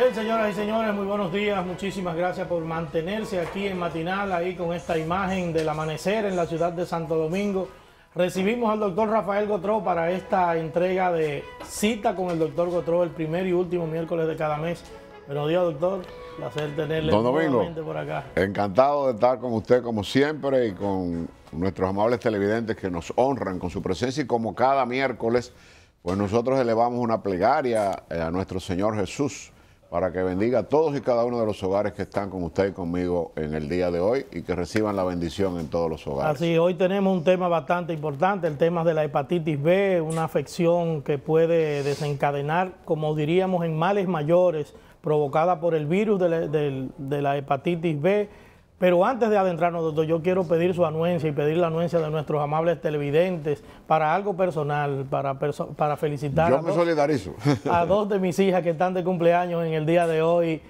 Bien, señoras y señores, muy buenos días. Muchísimas gracias por mantenerse aquí en Matinal, ahí con esta imagen del amanecer en la ciudad de Santo Domingo. Recibimos al doctor Rafael Gotró para esta entrega de Cita con el doctor Gotró, el primer y último miércoles de cada mes. Buenos días, doctor. Placer tenerle nuevamente por acá. Encantado de estar con usted como siempre y con nuestros amables televidentes que nos honran con su presencia, y como cada miércoles, pues nosotros elevamos una plegaria a nuestro Señor Jesús para que bendiga a todos y cada uno de los hogares que están con usted y conmigo en el día de hoy, y que reciban la bendición en todos los hogares. Así, hoy tenemos un tema bastante importante, el tema de la hepatitis B, una afección que puede desencadenar, como diríamos, en males mayores, provocada por el virus de la hepatitis B. Pero antes de adentrarnos, doctor, yo quiero pedir su anuencia y pedir la anuencia de nuestros amables televidentes para algo personal, para felicitar Yo me solidarizo a dos de mis hijas que están de cumpleaños en el día de hoy.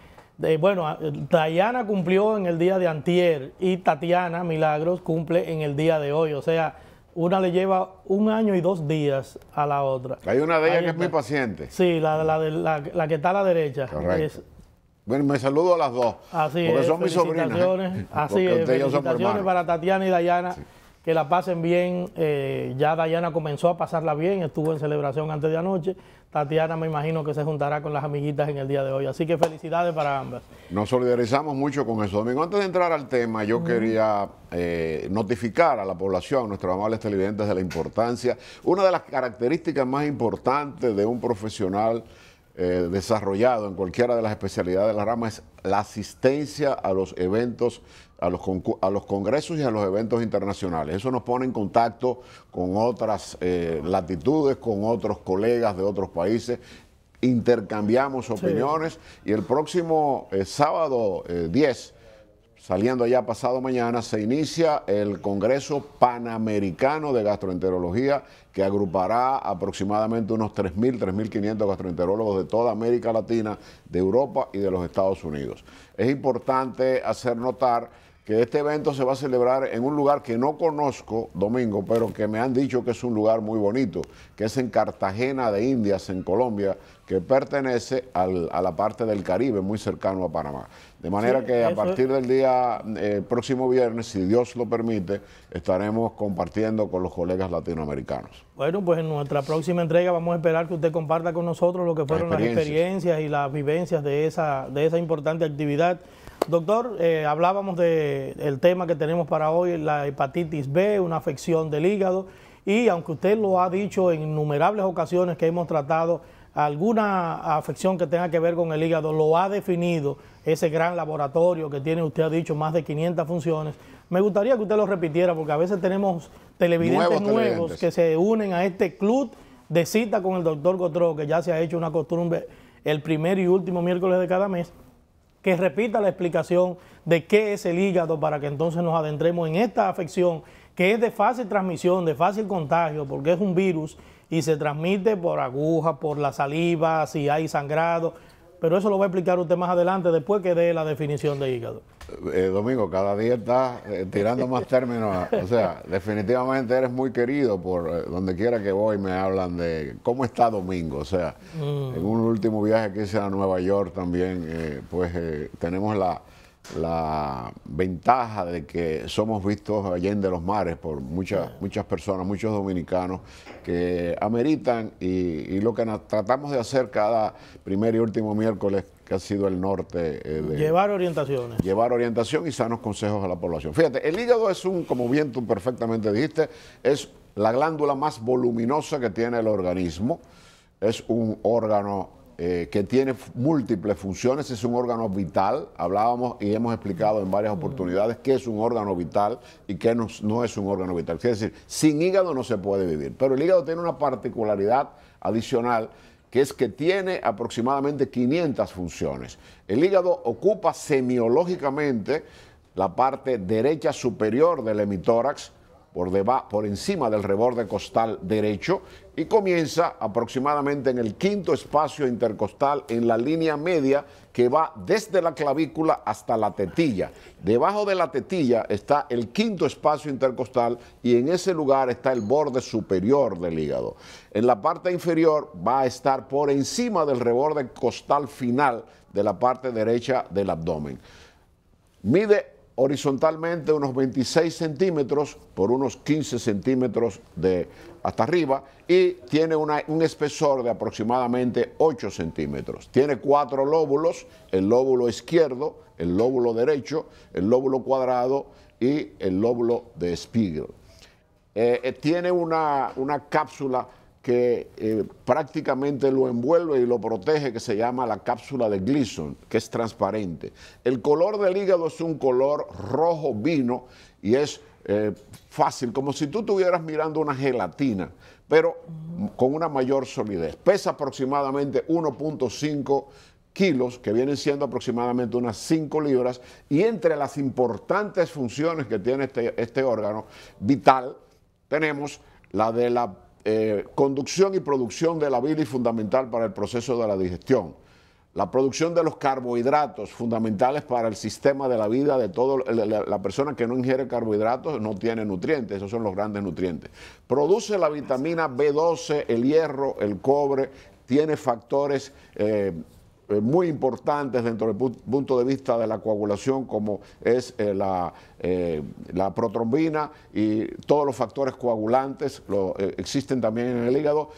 Bueno, Dayana cumplió en el día de antier y Tatiana Milagros cumple en el día de hoy. O sea, una le lleva 1 año y 2 días a la otra. Hay una de ellas que es mi paciente. Sí, la que está a la derecha. Correcto. Bueno, me saludo a las dos, así porque es, son mis sobrinas. Así es, felicitaciones para Tatiana y Dayana, sí, que la pasen bien. Ya Dayana comenzó a pasarla bien, estuvo en celebración antes de anoche. Tatiana me imagino que se juntará con las amiguitas en el día de hoy, así que felicidades para ambas. Nos solidarizamos mucho con eso, Domingo. Antes de entrar al tema, yo quería notificar a la población, a nuestros amables televidentes, de la importancia, una de las características más importantes de un profesional desarrollado en cualquiera de las especialidades de la rama es la asistencia a los eventos, a los congresos y a los eventos internacionales. Eso nos pone en contacto con otras latitudes, con otros colegas de otros países, intercambiamos opiniones, sí. Y el próximo sábado 10, saliendo ya pasado mañana, se inicia el Congreso Panamericano de Gastroenterología, que agrupará aproximadamente unos 3.000, 3.500 gastroenterólogos de toda América Latina, de Europa y de los Estados Unidos. Es importante hacer notar que este evento se va a celebrar en un lugar que no conozco, Domingo, pero que me han dicho que es un lugar muy bonito, que es en Cartagena de Indias, en Colombia, que pertenece a la parte del Caribe, muy cercano a Panamá. De manera que a partir del día próximo viernes, si Dios lo permite, estaremos compartiendo con los colegas latinoamericanos. Bueno, pues en nuestra próxima entrega vamos a esperar que usted comparta con nosotros lo que fueron las experiencias y las vivencias de esa importante actividad. Doctor, hablábamos del tema que tenemos para hoy, la hepatitis B, una afección del hígado, y aunque usted lo ha dicho en innumerables ocasiones que hemos tratado alguna afección que tenga que ver con el hígado, lo ha definido ese gran laboratorio que tiene, usted ha dicho, más de 500 funciones. Me gustaría que usted lo repitiera, porque a veces tenemos televidentes nuevos que se unen a este club de Cita con el doctor Gotró, que ya se ha hecho una costumbre el primer y último miércoles de cada mes, que repita la explicación de qué es el hígado, para que entonces nos adentremos en esta afección que es de fácil transmisión, de fácil contagio, porque es un virus y se transmite por aguja, por la saliva, si hay sangrado, pero eso lo va a explicar usted más adelante, después que dé la definición de hígado. Domingo, cada día está tirando más términos, o sea, definitivamente eres muy querido, por donde quiera que voy me hablan de cómo está Domingo, o sea, en un último viaje que hice a Nueva York también, tenemos la ventaja de que somos vistos allende los mares por muchas personas, muchos dominicanos que ameritan, y lo que tratamos de hacer cada primer y último miércoles, que ha sido el norte. Llevar orientaciones. Llevar orientación y sanos consejos a la población. Fíjate, el hígado es como bien tú perfectamente dijiste, es la glándula más voluminosa que tiene el organismo, es un órgano que tiene múltiples funciones, es un órgano vital. Hablábamos y hemos explicado en varias oportunidades qué es un órgano vital y qué no es un órgano vital. Es decir, sin hígado no se puede vivir, pero el hígado tiene una particularidad adicional, que es que tiene aproximadamente 500 funciones. El hígado ocupa semiológicamente la parte derecha superior del hemitórax, por encima del reborde costal derecho y comienza aproximadamente en el quinto espacio intercostal en la línea media que va desde la clavícula hasta la tetilla. Debajo de la tetilla está el quinto espacio intercostal y en ese lugar está el borde superior del hígado. En la parte inferior va a estar por encima del reborde costal final de la parte derecha del abdomen. Mide horizontalmente unos 26 centímetros por unos 15 centímetros hasta arriba y tiene un espesor de aproximadamente 8 centímetros. Tiene 4 lóbulos, el lóbulo izquierdo, el lóbulo derecho, el lóbulo cuadrado y el lóbulo de Spiegel. Tiene una cápsula que prácticamente lo envuelve y lo protege, que se llama la cápsula de Gleason, que es transparente. El color del hígado es un color rojo vino y es fácil, como si tú estuvieras mirando una gelatina, pero con una mayor solidez. Pesa aproximadamente 1.5 kilos, que vienen siendo aproximadamente unas 5 libras, y entre las importantes funciones que tiene este órgano vital, tenemos la de la conducción y producción de la bilis, fundamental para el proceso de la digestión. La producción de los carbohidratos, fundamentales para el sistema de la vida de todo. La persona que no ingiere carbohidratos no tiene nutrientes, esos son los grandes nutrientes. Produce la vitamina B12, el hierro, el cobre, tiene factores muy importantes dentro del punto de vista de la coagulación, como es la protrombina y todos los factores coagulantes existen también en el hígado.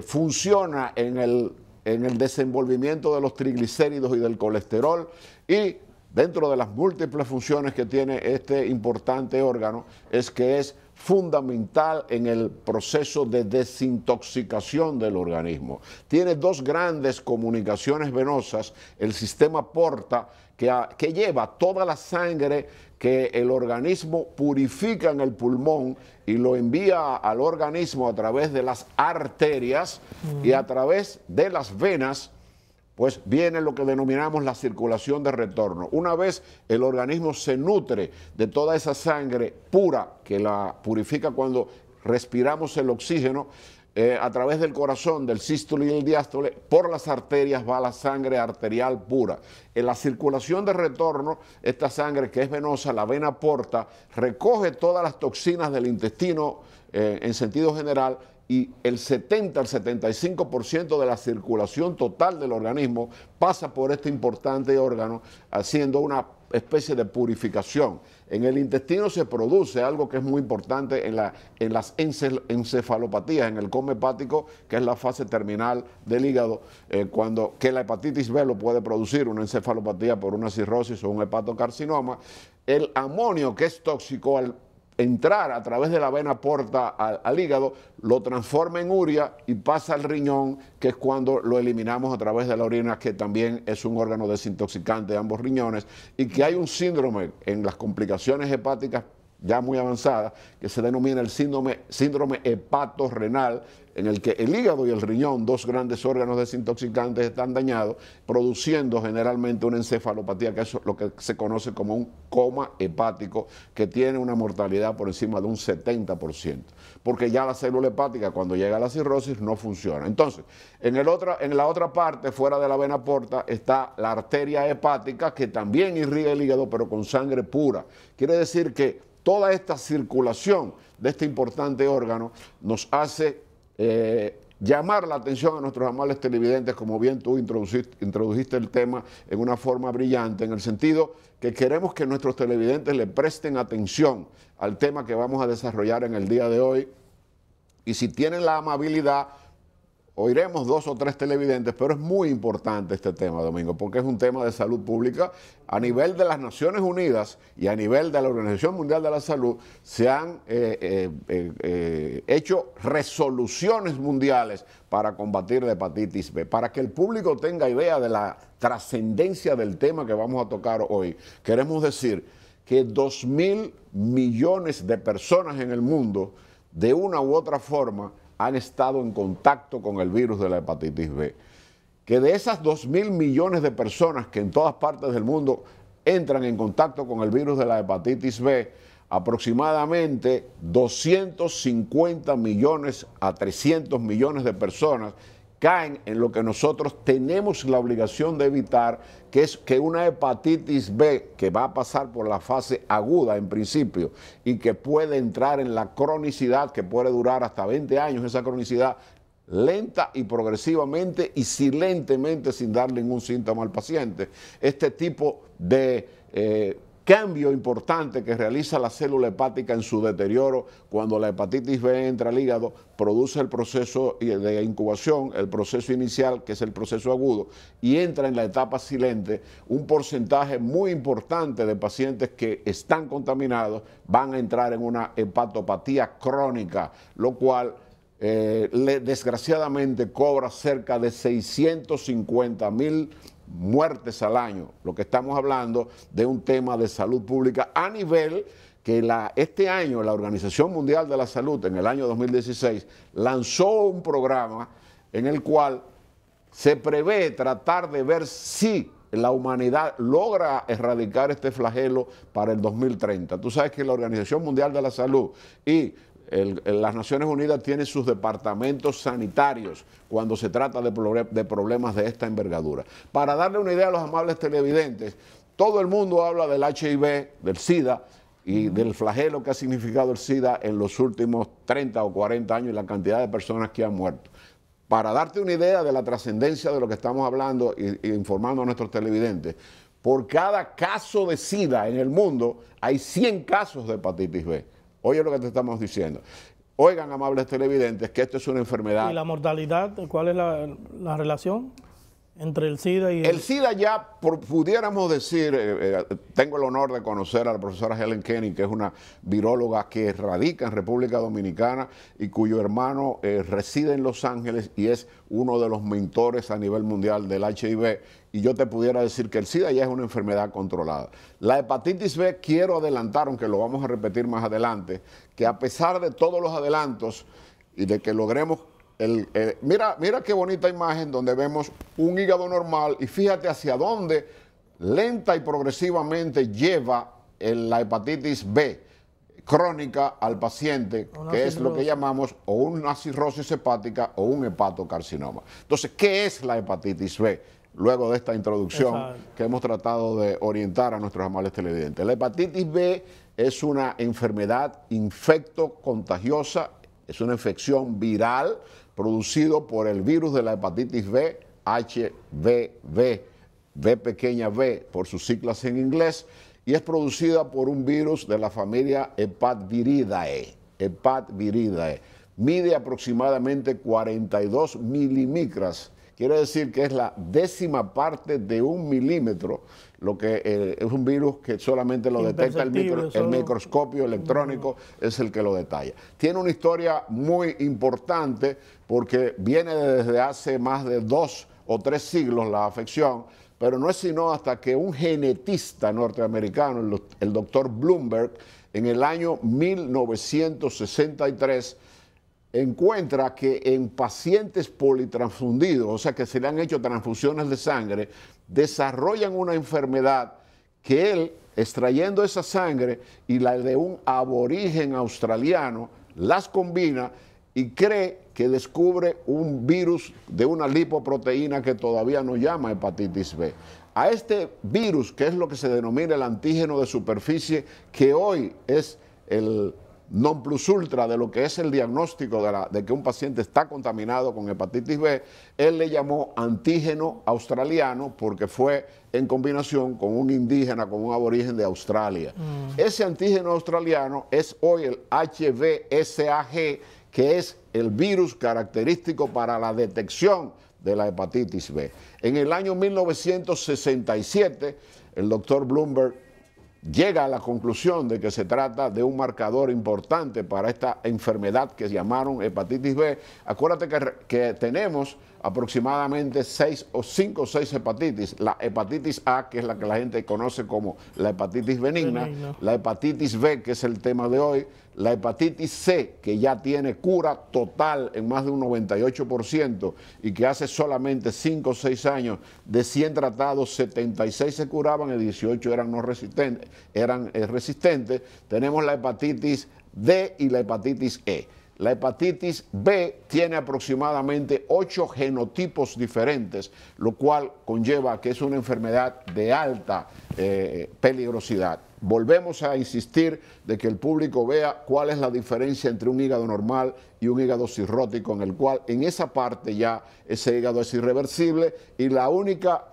Funciona en el desenvolvimiento de los triglicéridos y del colesterol, y dentro de las múltiples funciones que tiene este importante órgano es que es fundamental en el proceso de desintoxicación del organismo. Tiene 2 grandes comunicaciones venosas, el sistema porta, que lleva toda la sangre que el organismo purifica en el pulmón y lo envía al organismo a través de las arterias y a través de las venas. Pues viene lo que denominamos la circulación de retorno. Una vez el organismo se nutre de toda esa sangre pura, que la purifica cuando respiramos el oxígeno, a través del corazón, del sístole y el diástole, por las arterias va la sangre arterial pura. En la circulación de retorno, esta sangre que es venosa, la vena porta, recoge todas las toxinas del intestino en sentido general, y el 70 al 75% de la circulación total del organismo pasa por este importante órgano, haciendo una especie de purificación. En el intestino se produce algo que es muy importante en las encefalopatías, en el coma hepático, que es la fase terminal del hígado, que la hepatitis B lo puede producir, una encefalopatía por una cirrosis o un hepatocarcinoma. El amonio, que es tóxico, al entrar a través de la vena porta al hígado, lo transforma en urea y pasa al riñón, que es cuando lo eliminamos a través de la orina, que también es un órgano desintoxicante de ambos riñones, y que hay un síndrome en las complicaciones hepáticas ya muy avanzadas, que se denomina el síndrome hepatorrenal, en el que el hígado y el riñón, 2 grandes órganos desintoxicantes, están dañados, produciendo generalmente una encefalopatía, que es lo que se conoce como un coma hepático, que tiene una mortalidad por encima de un 70%, porque ya la célula hepática, cuando llega a la cirrosis, no funciona. Entonces, en la otra parte, fuera de la vena porta, está la arteria hepática, que también irriga el hígado, pero con sangre pura. Quiere decir que toda esta circulación de este importante órgano nos hace llamar la atención a nuestros amables televidentes, como bien tú introdujiste el tema en una forma brillante, en el sentido que queremos que nuestros televidentes le presten atención al tema que vamos a desarrollar en el día de hoy, y si tienen la amabilidad, oiremos 2 o 3 televidentes, pero es muy importante este tema, Domingo, porque es un tema de salud pública. A nivel de las Naciones Unidas y a nivel de la Organización Mundial de la Salud se han hecho resoluciones mundiales para combatir la hepatitis B. Para que el público tenga idea de la trascendencia del tema que vamos a tocar hoy, queremos decir que 2.000 millones de personas en el mundo, de una u otra forma, han estado en contacto con el virus de la hepatitis B. Que de esas 2.000 millones de personas que en todas partes del mundo entran en contacto con el virus de la hepatitis B, aproximadamente 250 millones a 300 millones de personas caen en lo que nosotros tenemos la obligación de evitar, que es que una hepatitis B, que va a pasar por la fase aguda en principio y que puede entrar en la cronicidad, que puede durar hasta 20 años, esa cronicidad lenta y progresivamente y silentemente, sin darle ningún síntoma al paciente. Este tipo de cambio importante que realiza la célula hepática en su deterioro cuando la hepatitis B entra al hígado, produce el proceso de incubación, el proceso inicial, que es el proceso agudo, y entra en la etapa silente. Un porcentaje muy importante de pacientes que están contaminados van a entrar en una hepatopatía crónica, lo cual desgraciadamente cobra cerca de 650,000 muertes al año. Lo que estamos hablando de un tema de salud pública a nivel que este año la Organización Mundial de la Salud, en el año 2016, lanzó un programa en el cual se prevé tratar de ver si la humanidad logra erradicar este flagelo para el 2030. Tú sabes que la Organización Mundial de la Salud y las Naciones Unidas tienen sus departamentos sanitarios cuando se trata de problemas de esta envergadura. Para darle una idea a los amables televidentes, todo el mundo habla del HIV, del SIDA y del flagelo que ha significado el SIDA en los últimos 30 o 40 años y la cantidad de personas que han muerto. Para darte una idea de la trascendencia de lo que estamos hablando y informando a nuestros televidentes, por cada caso de SIDA en el mundo hay 100 casos de hepatitis B. Oye lo que te estamos diciendo. Oigan, amables televidentes, que esto es una enfermedad. ¿Y la mortalidad? ¿Cuál es la relación entre el SIDA y el SIDA? Ya pudiéramos decir, tengo el honor de conocer a la profesora Helen Kenny, que es una viróloga que radica en República Dominicana y cuyo hermano reside en Los Ángeles y es uno de los mentores a nivel mundial del HIV. Y yo te pudiera decir que el SIDA ya es una enfermedad controlada. La hepatitis B, quiero adelantar, aunque lo vamos a repetir más adelante, que a pesar de todos los adelantos y de que logremos mira qué bonita imagen donde vemos un hígado normal y fíjate hacia dónde lenta y progresivamente lleva la hepatitis B crónica al paciente, que es lo que llamamos o una cirrosis hepática o un hepatocarcinoma. Entonces, ¿qué es la hepatitis B? Luego de esta introducción que hemos tratado de orientar a nuestros amables televidentes. La hepatitis B es una enfermedad infecto-contagiosa, es una infección viral producido por el virus de la hepatitis B, HBV, B pequeña b por sus siglas en inglés, y es producida por un virus de la familia Hepatviridae. Mide aproximadamente 42 milimicras. Quiere decir que es la 10ª parte de 1 milímetro, lo que es un virus que solamente lo detecta el microscopio electrónico, es el que lo detalla. Tiene una historia muy importante porque viene desde hace más de 2 o 3 siglos la afección, pero no es sino hasta que un genetista norteamericano, el doctor Bloomberg, en el año 1963, encuentra que en pacientes politransfundidos, o sea que se le han hecho transfusiones de sangre, desarrollan una enfermedad que él, extrayendo esa sangre y la de un aborigen australiano, las combina y cree que descubre un virus de una lipoproteína que todavía no llama hepatitis B. A este virus, que es lo que se denomina el antígeno de superficie, que hoy es el non plus ultra de lo que es el diagnóstico de que un paciente está contaminado con hepatitis B, él le llamó antígeno australiano porque fue en combinación con un indígena, con un aborigen de Australia. Ese antígeno australiano es hoy el HBsAg, que es el virus característico para la detección de la hepatitis B. En el año 1967, el doctor Bloomberg llega a la conclusión de que se trata de un marcador importante para esta enfermedad que llamaron hepatitis B. Acuérdate que tenemos aproximadamente 5 o 6 hepatitis. La hepatitis A, que es la que la gente conoce como la hepatitis benigna, la hepatitis B, que es el tema de hoy, la hepatitis C, que ya tiene cura total en más de un 98% y que hace solamente 5 o 6 años de 100 tratados, 76 se curaban y 18 eran resistentes. Tenemos la hepatitis D y la hepatitis E. La hepatitis B tiene aproximadamente 8 genotipos diferentes, lo cual conlleva que es una enfermedad de alta peligrosidad. Volvemos a insistir de que el público vea cuál es la diferencia entre un hígado normal y un hígado cirrótico, en el cual en esa parte ya ese hígado es irreversible y la única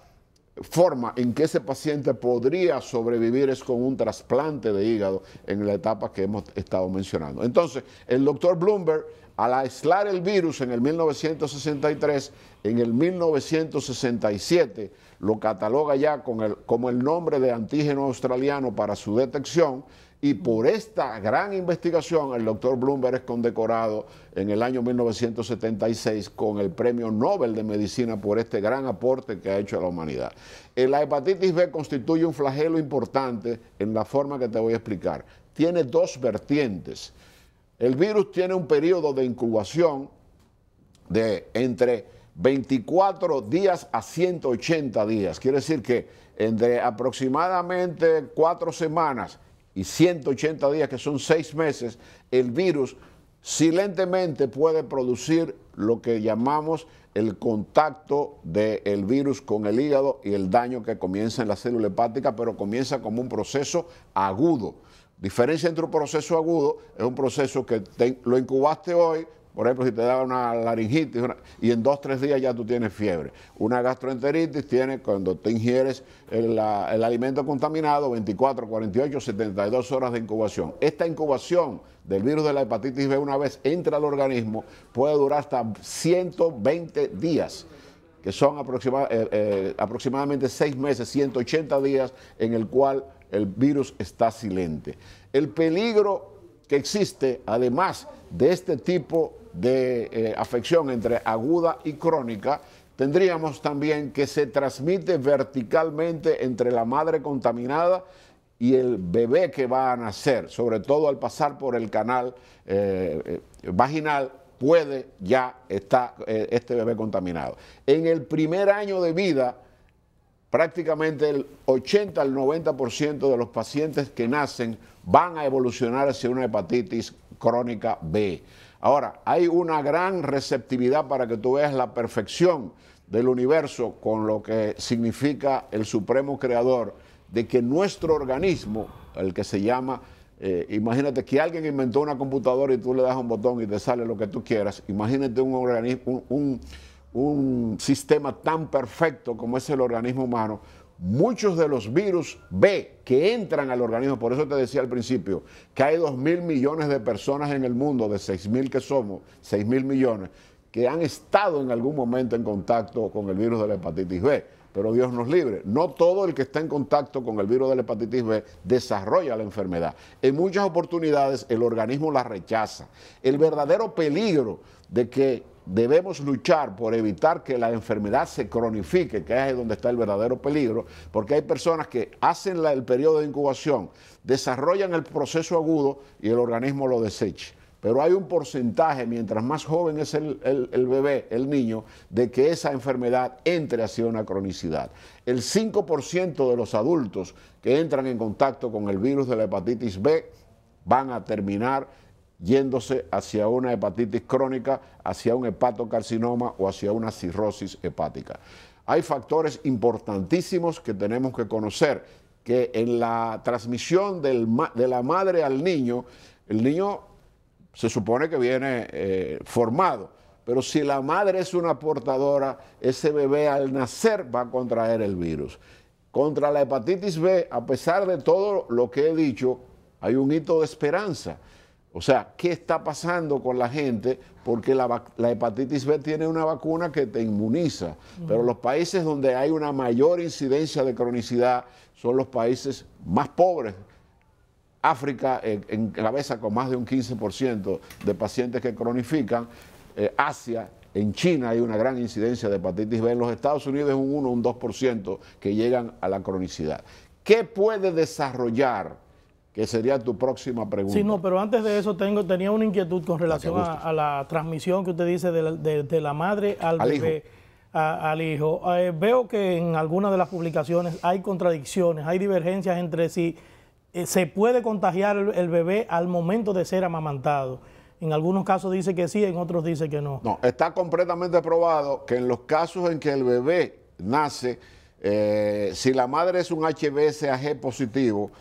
forma en que ese paciente podría sobrevivir es con un trasplante de hígado en la etapa que hemos estado mencionando. Entonces, el doctor Bloomberg, al aislar el virus en el 1963, en el 1967 lo cataloga ya como el nombre de antígeno australiano para su detección, y por esta gran investigación el doctor Bloomberg es condecorado en el año 1976 con el Premio Nobel de Medicina por este gran aporte que ha hecho a la humanidad. La hepatitis B constituye un flagelo importante en la forma que te voy a explicar. Tiene 2 vertientes. El virus tiene un periodo de incubación de entre 24 días a 180 días. Quiere decir que entre aproximadamente 4 semanas y 180 días, que son 6 meses, el virus silentemente puede producir lo que llamamos el contacto del virus con el hígado y el daño que comienza en la célula hepática, pero comienza como un proceso agudo. Diferencia entre un proceso agudo es un proceso que lo incubaste hoy. Por ejemplo, si te da una laringitis y en 2 o 3 días ya tú tienes fiebre. Una gastroenteritis tiene cuando te ingieres el alimento contaminado 24, 48, 72 horas de incubación. Esta incubación del virus de la hepatitis B, una vez entra al organismo, puede durar hasta 120 días, que son aproximadamente 6 meses, 180 días en el cual el virus está silente. El peligro que existe, además de este tipo de afección entre aguda y crónica, tendríamos también que se transmite verticalmente entre la madre contaminada y el bebé que va a nacer, sobre todo al pasar por el canal vaginal, puede ya estar este bebé contaminado. En el primer año de vida, prácticamente el 80 al 90% de los pacientes que nacen van a evolucionar hacia una hepatitis crónica B. Ahora, hay una gran receptividad para que tú veas la perfección del universo con lo que significa el Supremo Creador, de que nuestro organismo, el que se llama, imagínate que alguien inventó una computadora y tú le das un botón y te sale lo que tú quieras. Imagínate un organismo, un sistema tan perfecto como es el organismo humano. Muchos de los virus B que entran al organismo, por eso te decía al principio que hay 2.000 millones de personas en el mundo, de 6.000 que somos, 6.000 millones, que han estado en algún momento en contacto con el virus de la hepatitis B, pero Dios nos libre. No todo el que está en contacto con el virus de la hepatitis B desarrolla la enfermedad. En muchas oportunidades el organismo la rechaza. El verdadero peligro de que debemos luchar por evitar que la enfermedad se cronifique, que es ahí donde está el verdadero peligro, porque hay personas que hacen el periodo de incubación, desarrollan el proceso agudo y el organismo lo desecha. Pero hay un porcentaje, mientras más joven es el bebé, el niño, de que esa enfermedad entre hacia una cronicidad. El 5% de los adultos que entran en contacto con el virus de la hepatitis B van a terminar yéndose hacia una hepatitis crónica, hacia un hepatocarcinoma o hacia una cirrosis hepática. Hay factores importantísimos que tenemos que conocer, que en la transmisión de la madre al niño, el niño se supone que viene formado, pero si la madre es una portadora, ese bebé al nacer va a contraer el virus. Contra la hepatitis B, a pesar de todo lo que he dicho, hay un hito de esperanza. O sea, ¿qué está pasando con la gente? Porque la hepatitis B tiene una vacuna que te inmuniza, pero los países donde hay una mayor incidencia de cronicidad son los países más pobres. África encabeza con más de un 15% de pacientes que cronifican, Asia En China hay una gran incidencia de hepatitis B. En los Estados Unidos es un 1 o un 2% que llegan a la cronicidad. ¿Qué puede desarrollar? Que sería tu próxima pregunta. Sí, no, pero antes de eso tenía una inquietud con relación a la transmisión que usted dice de la madre al bebé, al hijo. Veo que en algunas de las publicaciones hay contradicciones, hay divergencias entre si se puede contagiar el bebé al momento de ser amamantado. En algunos casos dice que sí, en otros dice que no. No, está completamente probado que en los casos en que el bebé nace, si la madre es un HbSAg positivo,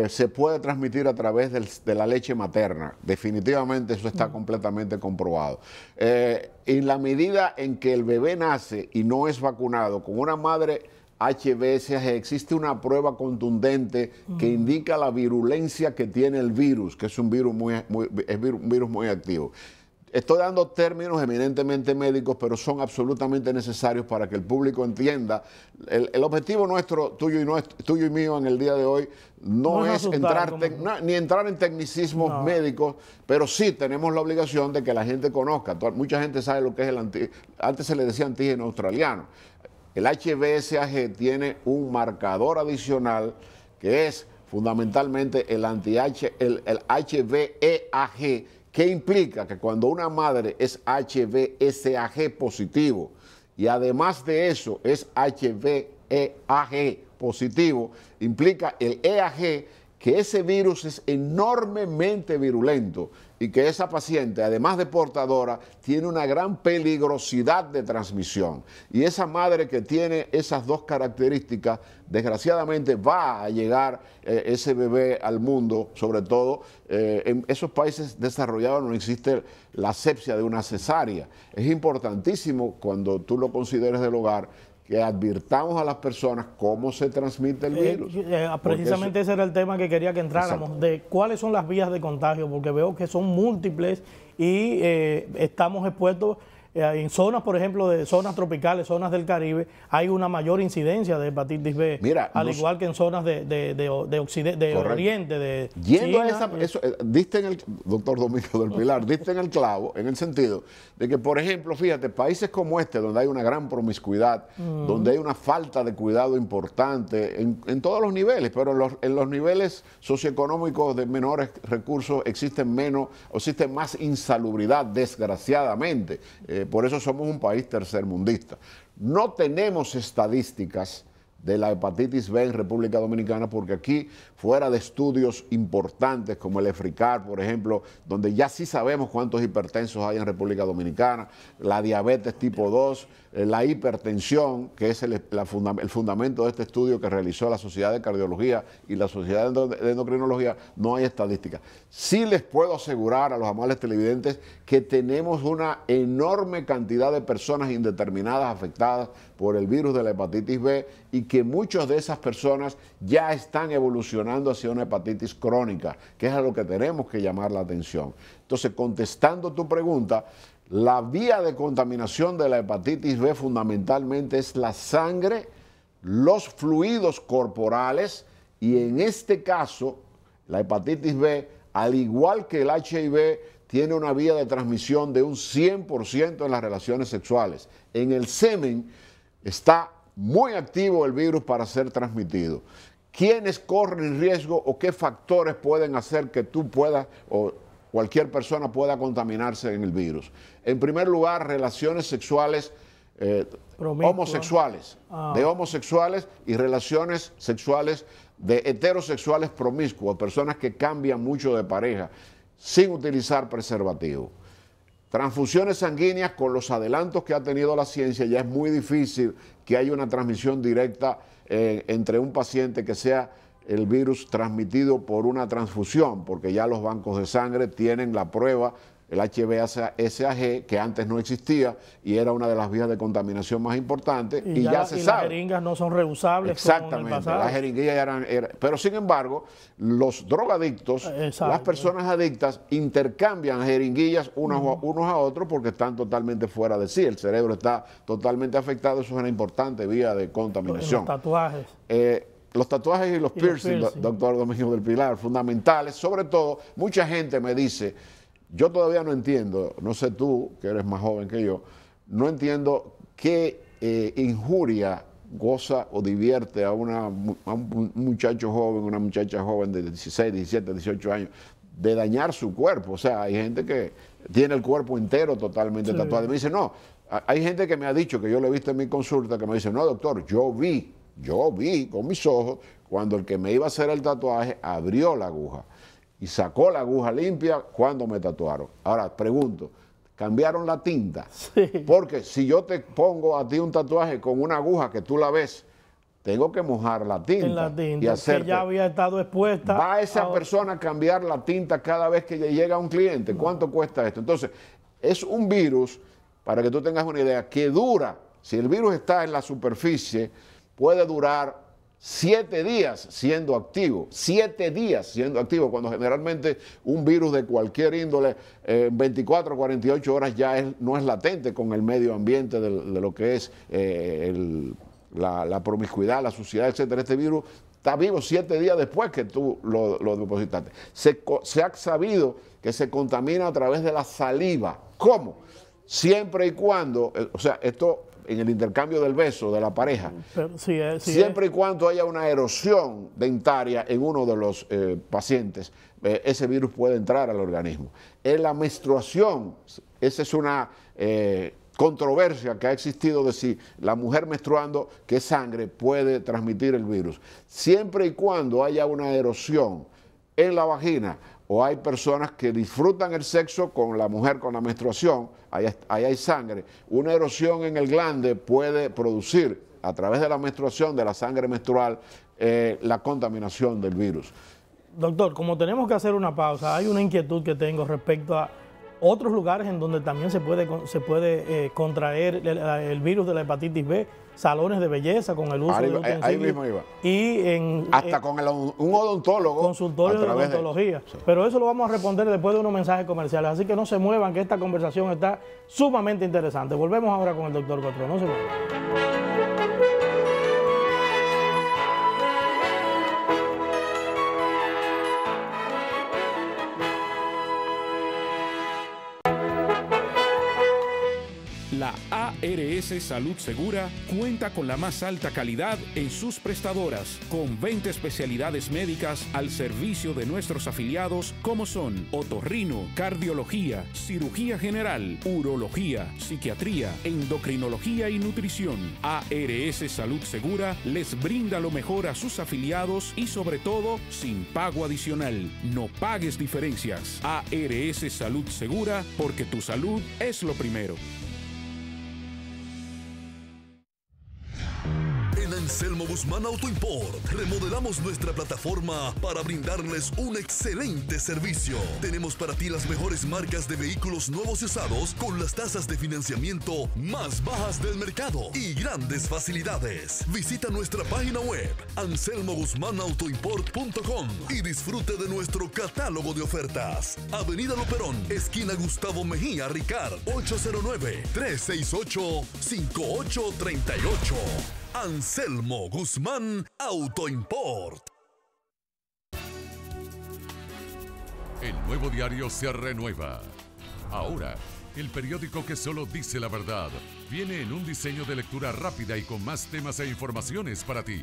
se puede transmitir a través de la leche materna. Definitivamente eso está completamente comprobado. En la medida en que el bebé nace y no es vacunado con una madre HbSAg, existe una prueba contundente que indica la virulencia que tiene el virus, que es un virus muy activo. Estoy dando términos eminentemente médicos, pero son absolutamente necesarios para que el público entienda. El objetivo nuestro, tuyo y mío en el día de hoy, no es entrar en tecnicismos médicos, pero sí tenemos la obligación de que la gente conozca. Mucha gente sabe lo que es antes se le decía antígeno australiano. El HbSAg tiene un marcador adicional que es fundamentalmente el HBeAg, que implica que cuando una madre es HbSAg positivo y además de eso es HBeAg positivo, implica el EAG que ese virus es enormemente virulento y que esa paciente, además de portadora, tiene una gran peligrosidad de transmisión. Y esa madre que tiene esas dos características, desgraciadamente va a llegar ese bebé al mundo, sobre todo en esos países desarrollados no existe la asepsia de una cesárea. Es importantísimo cuando tú lo consideres del hogar, que advirtamos a las personas cómo se transmite el virus. Precisamente ese era el tema que quería que entráramos, exacto, de cuáles son las vías de contagio, porque veo que son múltiples y estamos expuestos en zonas, por ejemplo, de zonas tropicales, zonas del Caribe, hay una mayor incidencia de hepatitis B, igual que en zonas de Oriente, de Yendo China. A eso, diste en el, doctor Domingo del Pilar, diste en el clavo, en el sentido de que, por ejemplo, fíjate, países como este, donde hay una gran promiscuidad, donde hay una falta de cuidado importante, en todos los niveles, pero en los niveles socioeconómicos de menores recursos existe más insalubridad, desgraciadamente. Por eso somos un país tercermundista. No tenemos estadísticas de la hepatitis B en República Dominicana porque aquí, fuera de estudios importantes como el EFRICAR, por ejemplo, donde ya sí sabemos cuántos hipertensos hay en República Dominicana, la diabetes tipo 2, la hipertensión, que es el fundamento de este estudio que realizó la Sociedad de Cardiología y la Sociedad de Endocrinología, no hay estadísticas. Sí les puedo asegurar a los amables televidentes que tenemos una enorme cantidad de personas indeterminadas afectadas por el virus de la hepatitis B y que muchas de esas personas ya están evolucionando hacia una hepatitis crónica, que es a lo que tenemos que llamar la atención. Entonces, contestando tu pregunta, la vía de contaminación de la hepatitis B fundamentalmente es la sangre, los fluidos corporales y en este caso, la hepatitis B, al igual que el HIV, tiene una vía de transmisión de un 100% en las relaciones sexuales. En el semen está muy activo el virus para ser transmitido. ¿Quiénes corren riesgo o qué factores pueden hacer que tú puedas o cualquier persona pueda contaminarse en el virus? En primer lugar, relaciones sexuales homosexuales, de homosexuales y relaciones sexuales de heterosexuales promiscuos, personas que cambian mucho de pareja sin utilizar preservativo. Transfusiones sanguíneas, con los adelantos que ha tenido la ciencia, ya es muy difícil que haya una transmisión directa entre un paciente que sea el virus transmitido por una transfusión, porque ya los bancos de sangre tienen la prueba, el HbSAg, que antes no existía y era una de las vías de contaminación más importantes, y ya se sabe. Las jeringas no son reusables. Exactamente, como en el pasado. Las jeringuillas eran... Pero sin embargo, los drogadictos, las personas adictas, intercambian jeringuillas unos a otros porque están totalmente fuera de sí. El cerebro está totalmente afectado, eso es una importante vía de contaminación. Los tatuajes. Los tatuajes y los piercings, doctor Domingo del Pilar, fundamentales. Sobre todo, mucha gente me dice, yo todavía no entiendo, no sé tú, que eres más joven que yo, no entiendo qué injuria goza o divierte a un muchacho joven, una muchacha joven de 16, 17, 18 años, de dañar su cuerpo. O sea, hay gente que tiene el cuerpo entero totalmente tatuado. Y me dice, no, hay gente que me ha dicho, que yo lo he visto en mi consulta, que me dice, no, doctor, yo vi con mis ojos cuando el que me iba a hacer el tatuaje abrió la aguja y sacó la aguja limpia cuando me tatuaron. Ahora, pregunto, ¿cambiaron la tinta? Sí. Porque si yo te pongo a ti un tatuaje con una aguja que tú la ves, tengo que mojar la tinta. En la tinta, y hacerte, que ya había estado expuesta. ¿Va esa persona a cambiar la tinta cada vez que le llega a un cliente? ¿Cuánto cuesta esto? Entonces, es un virus, para que tú tengas una idea, que dura, si el virus está en la superficie, puede durar 7 días siendo activo, 7 días siendo activo, cuando generalmente un virus de cualquier índole, 24 o 48 horas ya no es latente con el medio ambiente de lo que es la promiscuidad, la suciedad, etcétera. Este virus está vivo 7 días después que tú lo depositaste. Se ha sabido que se contamina a través de la saliva. ¿Cómo? Siempre y cuando, o sea, esto en el intercambio del beso de la pareja, siempre y cuando haya una erosión dentaria en uno de los pacientes, ese virus puede entrar al organismo. En la menstruación, esa es una controversia que ha existido de si la mujer menstruando, que es sangre, puede transmitir el virus. Siempre y cuando haya una erosión en la vagina, o hay personas que disfrutan el sexo con la mujer con la menstruación, ahí hay sangre, una erosión en el glande puede producir, a través de la menstruación, de la sangre menstrual, la contaminación del virus. Doctor, como tenemos que hacer una pausa, hay una inquietud que tengo respecto a otros lugares en donde también se puede contraer el virus de la hepatitis B, salones de belleza con el uso de utensilios. Ahí mismo iba. Y hasta con un odontólogo. Consultorio de odontología. Sí. Pero eso lo vamos a responder después de unos mensajes comerciales. Así que no se muevan, que esta conversación está sumamente interesante. Volvemos ahora con el doctor Gautreau. No se muevan. La ARS Salud Segura cuenta con la más alta calidad en sus prestadoras, con 20 especialidades médicas al servicio de nuestros afiliados como son otorrino, cardiología, cirugía general, urología, psiquiatría, endocrinología y nutrición. ARS Salud Segura les brinda lo mejor a sus afiliados y sobre todo sin pago adicional. No pagues diferencias. ARS Salud Segura, porque tu salud es lo primero. Anselmo Guzmán Auto Import. Remodelamos nuestra plataforma para brindarles un excelente servicio. Tenemos para ti las mejores marcas de vehículos nuevos y usados con las tasas de financiamiento más bajas del mercado y grandes facilidades. Visita nuestra página web anselmoguzmanautoimport.com y disfrute de nuestro catálogo de ofertas. Avenida Luperón, esquina Gustavo Mejía Ricard, 809-368-5838. Anselmo Guzmán Auto Import. El Nuevo Diario se renueva. Ahora, el periódico que solo dice la verdad viene en un diseño de lectura rápida y con más temas e informaciones para ti.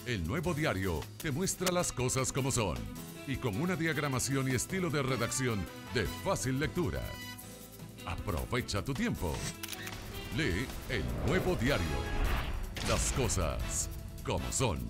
El Nuevo Diario te muestra las cosas como son y con una diagramación y estilo de redacción de fácil lectura. Aprovecha tu tiempo. Lee El Nuevo Diario. Las cosas como son.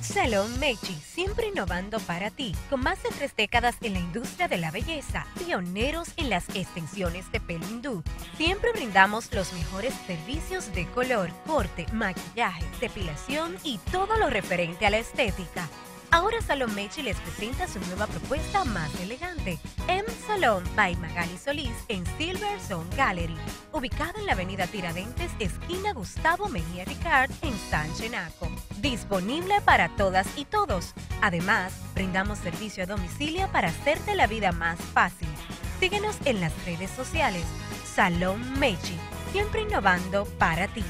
Salón Mechi, siempre innovando para ti. Con más de 3 décadas en la industria de la belleza, pioneros en las extensiones de pelo hindú. Siempre brindamos los mejores servicios de color, corte, maquillaje, depilación y todo lo referente a la estética. Ahora Salón Mechi les presenta su nueva propuesta más elegante, M Salón by Magali Solís en Silver Zone Gallery, ubicada en la avenida Tiradentes, esquina Gustavo Mejía Ricard en San Chenaco. Disponible para todas y todos. Además, brindamos servicio a domicilio para hacerte la vida más fácil. Síguenos en las redes sociales. Salón Mechi, siempre innovando para ti.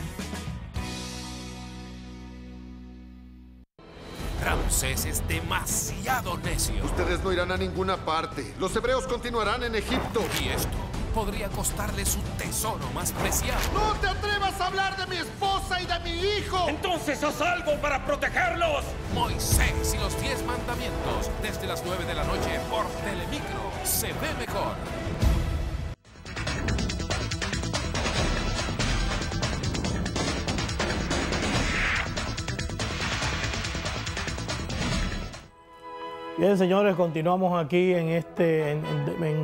Ramsés es demasiado necio. Ustedes no irán a ninguna parte. Los hebreos continuarán en Egipto. Y esto podría costarle su tesoro más preciado. ¡No te atrevas a hablar de mi esposa y de mi hijo! ¡Entonces haz algo para protegerlos! Moisés y los 10 mandamientos. Desde las 9 de la noche por Telemicro. Se ve mejor. Bien, señores, continuamos aquí en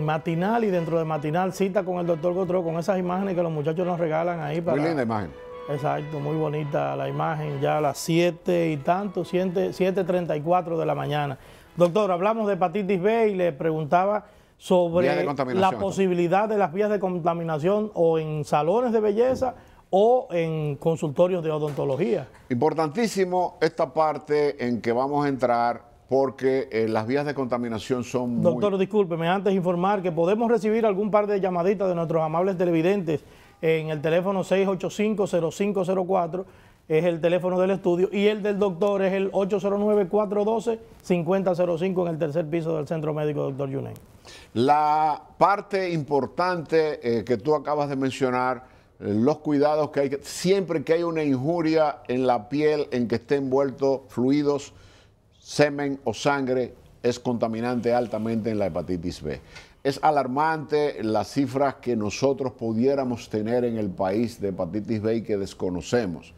Matinal, y dentro de Matinal, cita con el doctor Gautreaux, con esas imágenes que los muchachos nos regalan ahí. Muy linda imagen. Exacto, muy bonita la imagen, ya a las 7 y tanto, 7:34 de la mañana. Doctor, hablamos de hepatitis B y le preguntaba sobre la posibilidad de las vías de contaminación o en salones de belleza o en consultorios de odontología. Importantísimo esta parte en que vamos a entrar, porque las vías de contaminación son Doctor, discúlpeme, antes de informar que podemos recibir algún par de llamaditas de nuestros amables televidentes en el teléfono 685-0504, es el teléfono del estudio, y el del doctor es el 809-412-5005 en el tercer piso del Centro Médico Dr. Yunen. La parte importante que tú acabas de mencionar, los cuidados que hay que, siempre que hay una injuria en la piel en que esté envuelto fluidos, semen o sangre, es contaminante altamente en la hepatitis B. Es alarmante las cifras que nosotros pudiéramos tener en el país de hepatitis B y que desconocemos.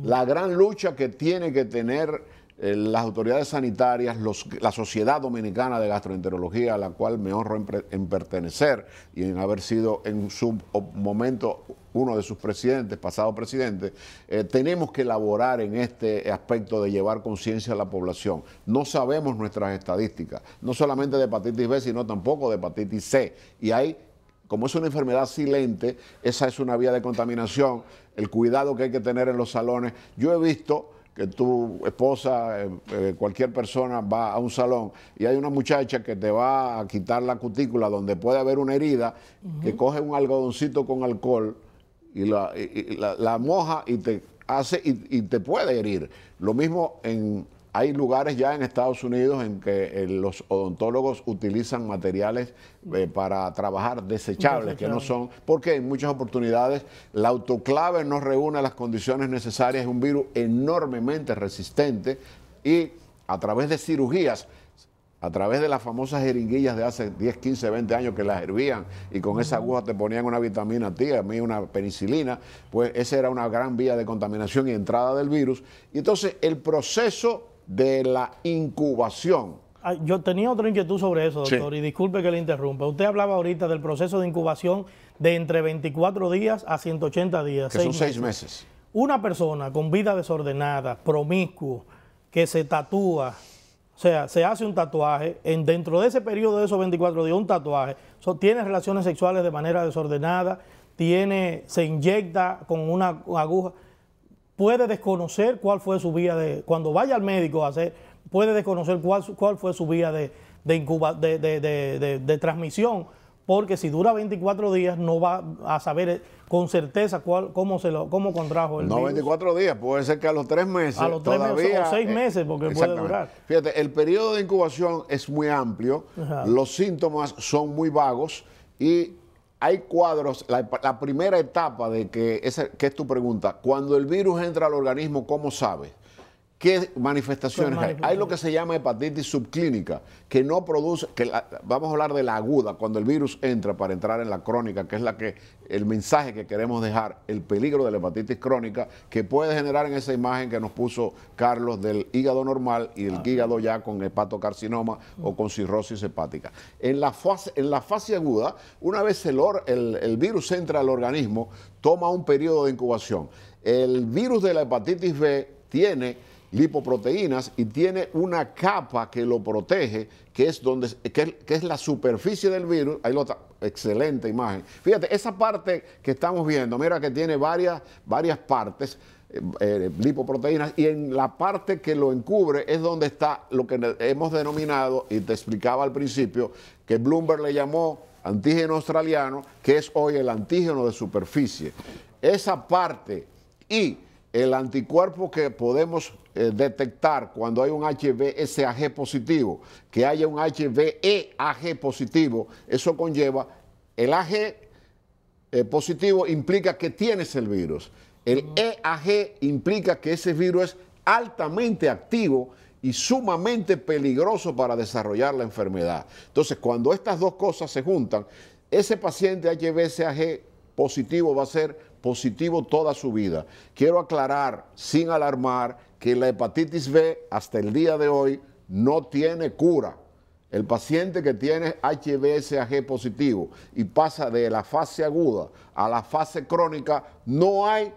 La gran lucha que tiene que tener las autoridades sanitarias, la Sociedad Dominicana de Gastroenterología, a la cual me honro en pertenecer y en haber sido en su momento uno de sus presidentes, pasado presidente, tenemos que elaborar en este aspecto de llevar conciencia a la población. No sabemos nuestras estadísticas, no solamente de hepatitis B, sino tampoco de hepatitis C. Y hay, como es una enfermedad silente, esa es una vía de contaminación, el cuidado que hay que tener en los salones. Yo he visto que tu esposa, cualquier persona va a un salón y hay una muchacha que te va a quitar la cutícula donde puede haber una herida, que coge un algodoncito con alcohol y la moja y te hace y te puede herir. Lo mismo hay lugares ya en Estados Unidos en que los odontólogos utilizan materiales para trabajar desechables, que no son, porque en muchas oportunidades la autoclave no reúne las condiciones necesarias, es un virus enormemente resistente y a través de cirugías, a través de las famosas jeringuillas de hace 10, 15, 20 años que las hervían y con esa aguja te ponían una vitamina T, a mí una penicilina, pues esa era una gran vía de contaminación y entrada del virus. Y entonces el proceso de la incubación. Yo tenía otra inquietud sobre eso, doctor, sí. Y disculpe que le interrumpa. Usted hablaba ahorita del proceso de incubación de entre 24 días a 180 días. Que son 6 meses. Una persona con vida desordenada, promiscuo, que se tatúa, o sea, se hace un tatuaje, dentro de ese periodo de esos 24 días, un tatuaje, tiene relaciones sexuales de manera desordenada, se inyecta con una aguja, puede desconocer cuál fue su vía cuando vaya al médico a hacer, puede desconocer cuál fue su vía de transmisión, porque si dura 24 días no va a saber con certeza cómo contrajo el virus. No 24 días, puede ser que a los 3 meses. A los 3 meses o 6 meses, porque puede durar. Fíjate, el periodo de incubación es muy amplio, los síntomas son muy vagos y hay cuadros. La primera etapa de que es tu pregunta, cuando el virus entra al organismo, ¿cómo sabe? ¿Qué manifestaciones hay? Hay lo que se llama hepatitis subclínica, que no produce, vamos a hablar de la aguda, cuando el virus entra para entrar en la crónica, que es el mensaje que queremos dejar, el peligro de la hepatitis crónica, que puede generar en esa imagen que nos puso Carlos del hígado normal y el hígado ya con hepatocarcinoma o con cirrosis hepática. En la fase aguda, una vez el virus entra al organismo, toma un periodo de incubación. El virus de la hepatitis B tiene lipoproteínas y tiene una capa que lo protege, que es la superficie del virus. Ahí lo está, excelente imagen. Fíjate, esa parte que estamos viendo, mira que tiene varias partes, lipoproteínas, y en la parte que lo encubre es donde está lo que hemos denominado, y te explicaba al principio, que Bloomberg le llamó antígeno australiano, que es hoy el antígeno de superficie. Esa parte y el anticuerpo que podemos detectar cuando hay un HBsAg positivo, que haya un HBeAg positivo, eso conlleva el AG positivo implica que tienes el virus. El EAG implica que ese virus es altamente activo y sumamente peligroso para desarrollar la enfermedad. Entonces, cuando estas dos cosas se juntan, ese paciente HBsAg positivo va a ser positivo toda su vida. Quiero aclarar, sin alarmar, que la hepatitis B hasta el día de hoy no tiene cura. El paciente que tiene HBsAg positivo y pasa de la fase aguda a la fase crónica, no hay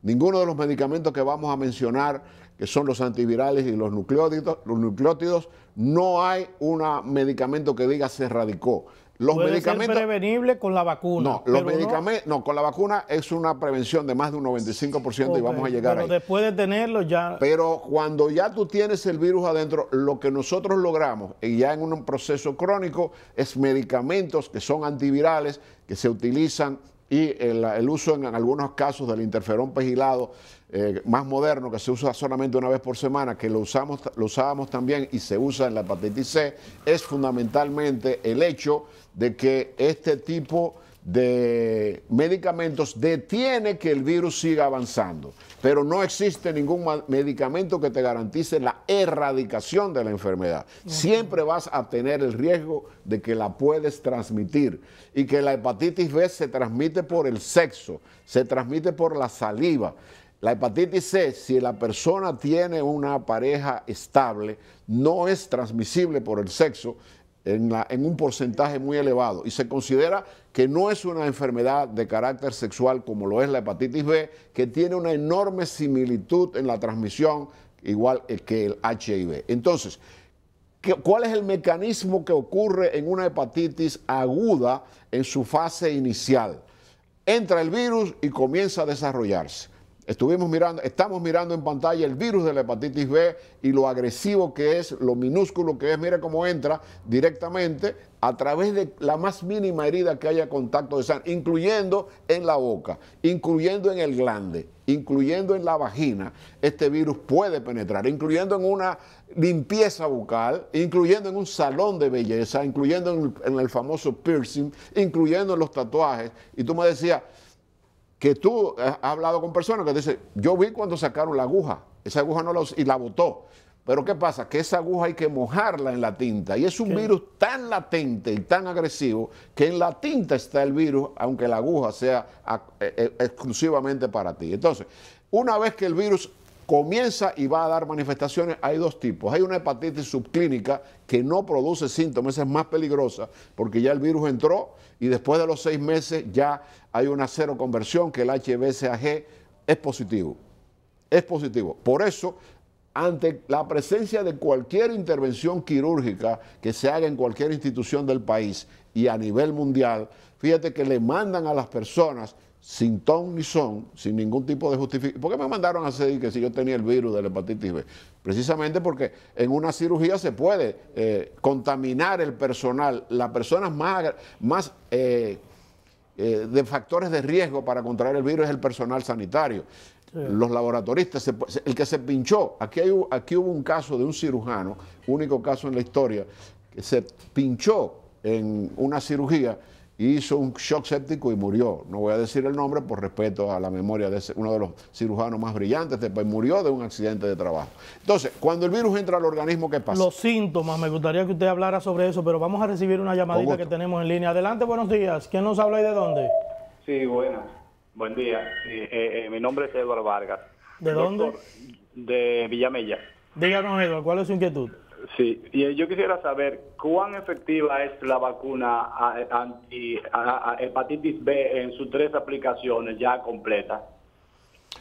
ninguno de los medicamentos que vamos a mencionar, que son los antivirales y los nucleótidos, no hay un medicamento que diga se erradicó. Los Puede medicamentos ser prevenible con la vacuna. No, los medicamentos, no, con la vacuna es una prevención de más de un 95% y vamos a llegar ahí. Pero después de tenerlo ya... Pero cuando ya tú tienes el virus adentro, lo que nosotros logramos, y ya en un proceso crónico, es medicamentos que son antivirales, que se utilizan, y el uso en algunos casos del interferón pegilado más moderno, que se usa solamente una vez por semana, que lo usábamos también y se usa en la hepatitis C, es fundamentalmente el hecho de que este tipo de medicamentos detiene que el virus siga avanzando, pero no existe ningún medicamento que te garantice la erradicación de la enfermedad. Siempre vas a tener el riesgo de que la puedes transmitir, y que la hepatitis B se transmite por el sexo, se transmite por la saliva. La hepatitis C, si la persona tiene una pareja estable, no es transmisible por el sexo en un porcentaje muy elevado, y se considera que no es una enfermedad de carácter sexual como lo es la hepatitis B, que tiene una enorme similitud en la transmisión, igual que el HIV. Entonces, ¿cuál es el mecanismo que ocurre en una hepatitis aguda en su fase inicial? Entra el virus y comienza a desarrollarse. Estamos mirando en pantalla el virus de la hepatitis B y lo agresivo que es, lo minúsculo que es. Mira cómo entra directamente a través de la más mínima herida que haya contacto de sangre, incluyendo en la boca, incluyendo en el glande, incluyendo en la vagina. Este virus puede penetrar, incluyendo en una limpieza bucal, incluyendo en un salón de belleza, incluyendo en el famoso piercing, incluyendo en los tatuajes. Y tú me decías que tú has hablado con personas que dicen, yo vi cuando sacaron la aguja, esa aguja y la botó. Pero ¿qué pasa? Que esa aguja hay que mojarla en la tinta, y es un virus tan latente y tan agresivo que en la tinta está el virus, aunque la aguja sea exclusivamente para ti. Entonces, una vez que el virus comienza y va a dar manifestaciones, hay dos tipos. Hay una hepatitis subclínica que no produce síntomas, esa es más peligrosa porque ya el virus entró y después de los 6 meses ya hay una seroconversión, que el HBsAg es positivo. Es positivo. Por eso, ante la presencia de cualquier intervención quirúrgica que se haga en cualquier institución del país y a nivel mundial, fíjate que le mandan a las personas sin ton ni son, sin ningún tipo de justificación. ¿Por qué me mandaron a hacer que si yo tenía el virus de la hepatitis B? Precisamente porque en una cirugía se puede contaminar el personal, las personas más de factores de riesgo para contraer el virus es el personal sanitario. Sí. Los laboratoristas, el que se pinchó, aquí hubo un caso de un cirujano, único caso en la historia, que se pinchó en una cirugía, hizo un shock séptico y murió. No voy a decir el nombre por respeto a la memoria de uno de los cirujanos más brillantes, después murió de un accidente de trabajo. Entonces, cuando el virus entra al organismo, ¿qué pasa? Los síntomas, me gustaría que usted hablara sobre eso, pero vamos a recibir una llamadita que tenemos en línea. Adelante, buenos días. ¿Quién nos habla y de dónde? Sí, buenas. Buen día. Mi nombre es Eduardo Vargas. ¿De dónde? De Villamella. Díganos, Eduardo, ¿cuál es su inquietud? Sí, y yo quisiera saber cuán efectiva es la vacuna anti hepatitis B en sus 3 aplicaciones ya completas.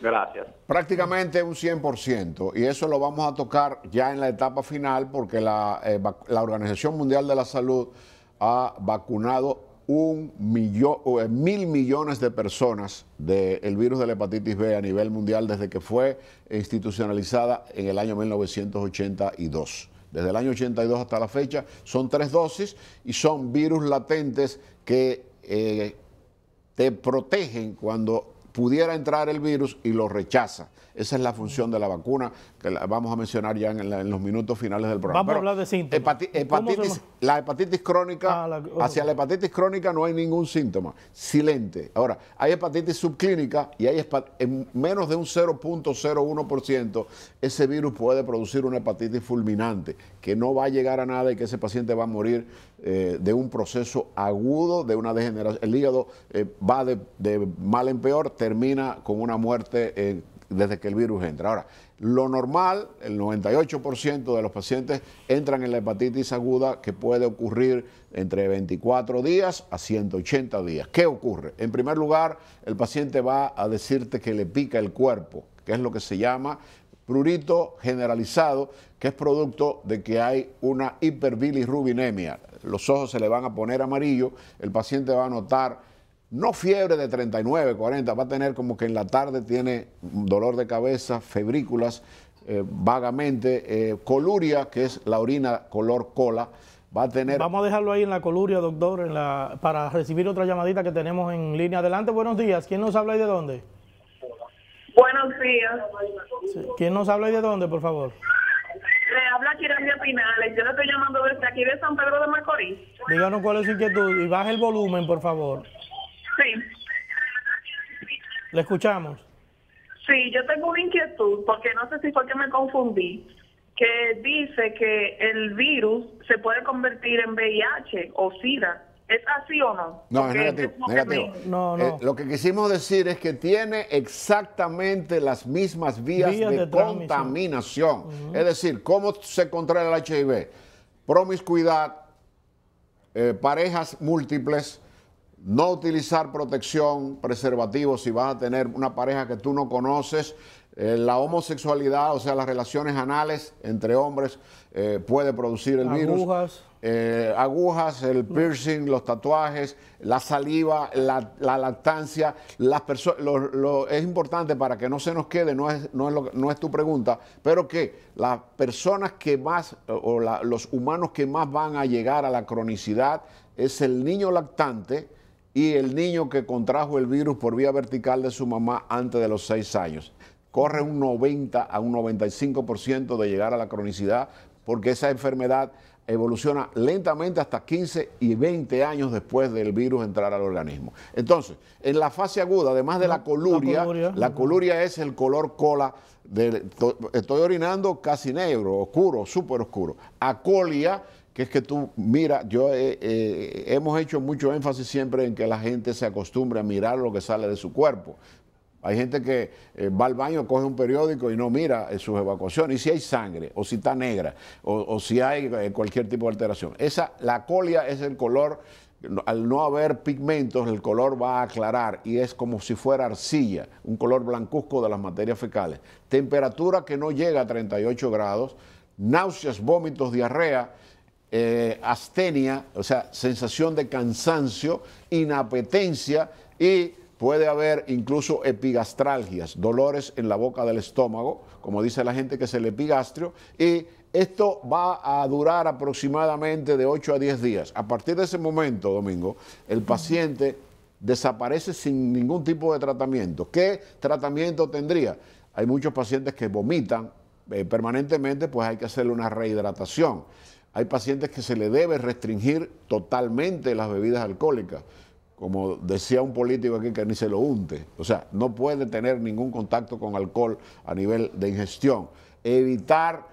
Gracias. Prácticamente un 100%, y eso lo vamos a tocar ya en la etapa final, porque la Organización Mundial de la Salud ha vacunado 1.000 millones de personas del virus de la hepatitis B a nivel mundial desde que fue institucionalizada en el año 1982. Desde el año 82 hasta la fecha son 3 dosis y son virus latentes que te protegen cuando pudiera entrar el virus y lo rechaza. Esa es la función de la vacuna, que la vamos a mencionar ya en los minutos finales del programa. Vamos a hablar de síntomas. La hepatitis crónica, hacia la hepatitis crónica no hay ningún síntoma, silente. Ahora, hay hepatitis subclínica y hay en menos de un 0.01% ese virus puede producir una hepatitis fulminante, que no va a llegar a nada y que ese paciente va a morir de un proceso agudo, de una degeneración. El hígado va de mal en peor, termina con una muerte desde que el virus entra. Ahora, lo normal, el 98% de los pacientes entran en la hepatitis aguda, que puede ocurrir entre 24 días a 180 días. ¿Qué ocurre? En primer lugar, el paciente va a decirte que le pica el cuerpo, que es lo que se llama prurito generalizado, que es producto de que hay una hiperbilirrubinemia. Los ojos se le van a poner amarillos, el paciente va a notar no fiebre de 39, 40, va a tener como que en la tarde tiene dolor de cabeza, febrículas, vagamente, coluria, que es la orina color cola, va a tener... Vamos a dejarlo ahí en la coluria, doctor, para recibir otra llamadita que tenemos en línea. Adelante, buenos días. ¿Quién nos habla y de dónde? Buenos días. Sí. ¿Quién nos habla y de dónde, por favor? Le habla Kiralia Pinales. Yo le estoy llamando desde aquí de San Pedro de Macorís. Díganos cuál es su inquietud y baje el volumen, por favor. Sí. Le escuchamos. Sí, yo tengo una inquietud, porque no sé si fue que me confundí, que dice que el virus se puede convertir en VIH o SIDA. ¿Es así o no? No, es negativo. No. Lo que quisimos decir es que tiene exactamente las mismas vías de contaminación. Es decir, ¿cómo se controla el HIV? Promiscuidad, parejas múltiples, no utilizar protección, preservativos si vas a tener una pareja que tú no conoces, la homosexualidad, o sea, las relaciones anales entre hombres puede producir el virus. Agujas, el piercing, los tatuajes, la saliva, la lactancia. Es importante para que no se nos quede, no es tu pregunta, pero que las personas que más, los humanos que más van a llegar a la cronicidad es el niño lactante y el niño que contrajo el virus por vía vertical de su mamá antes de los 6 años. Corre un 90 a un 95% de llegar a la cronicidad, porque esa enfermedad evoluciona lentamente hasta 15 y 20 años después del virus entrar al organismo. Entonces, en la fase aguda, además de la coluria es el color cola, estoy orinando casi negro, oscuro, súper oscuro. Acolia, que es que tú, mira, hemos hecho mucho énfasis siempre en que la gente se acostumbre a mirar lo que sale de su cuerpo. Hay gente que va al baño, coge un periódico y no mira sus evacuaciones, y si hay sangre, o si está negra, o si hay cualquier tipo de alteración. La colia es el color, al no haber pigmentos, el color va a aclarar y es como si fuera arcilla, un color blancuzco de las materias fecales. Temperatura que no llega a 38 grados, náuseas, vómitos, diarrea, astenia, o sea, sensación de cansancio, inapetencia y puede haber incluso epigastralgias, dolores en la boca del estómago, como dice la gente que es el epigastrio, y esto va a durar aproximadamente de 8 a 10 días. A partir de ese momento, Domingo, el paciente desaparece sin ningún tipo de tratamiento. ¿Qué tratamiento tendría? Hay muchos pacientes que vomitan permanentemente, pues hay que hacerle una rehidratación. Hay pacientes que se le debe restringir totalmente las bebidas alcohólicas. Como decía un político aquí, que ni se lo unte. O sea, no puede tener ningún contacto con alcohol a nivel de ingestión. Evitar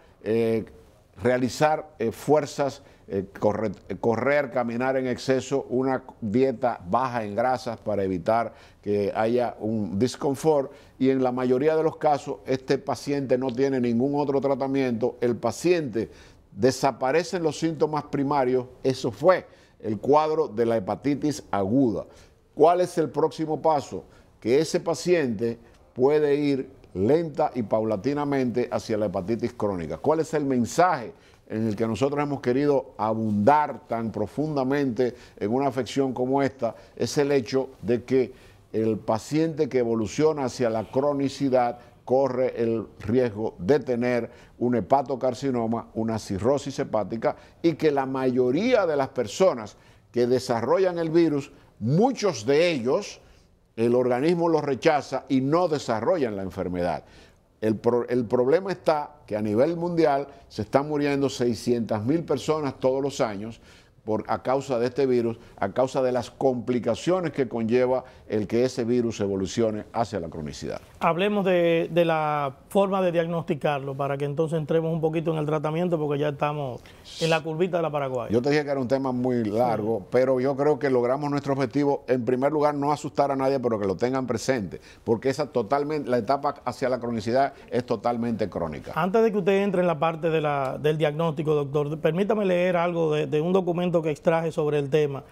realizar fuerzas, correr, caminar en exceso, una dieta baja en grasas para evitar que haya un disconfort. Y en la mayoría de los casos, este paciente no tiene ningún otro tratamiento. El paciente desaparecen los síntomas primarios. Eso fue el cuadro de la hepatitis aguda. ¿Cuál es el próximo paso? Que ese paciente puede ir lenta y paulatinamente hacia la hepatitis crónica. ¿Cuál es el mensaje en el que nosotros hemos querido abundar tan profundamente en una afección como esta? Es el hecho de que el paciente que evoluciona hacia la cronicidad corre el riesgo de tener un hepatocarcinoma, una cirrosis hepática, y que la mayoría de las personas que desarrollan el virus, muchos de ellos el organismo lo rechaza y no desarrollan la enfermedad. El problema está que a nivel mundial se están muriendo 600.000 personas todos los años a causa de este virus, a causa de las complicaciones que conlleva el que ese virus evolucione hacia la cronicidad. Hablemos de la forma de diagnosticarlo para que entonces entremos un poquito en el tratamiento porque ya estamos en la curvita de la Paraguay. Yo te dije que era un tema muy largo, sí, pero yo creo que logramos nuestro objetivo. En primer lugar, no asustar a nadie, pero que lo tengan presente, porque la etapa hacia la cronicidad es totalmente crónica. Antes de que usted entre en la parte del diagnóstico, doctor, permítame leer algo de un documento que extraje sobre el tema,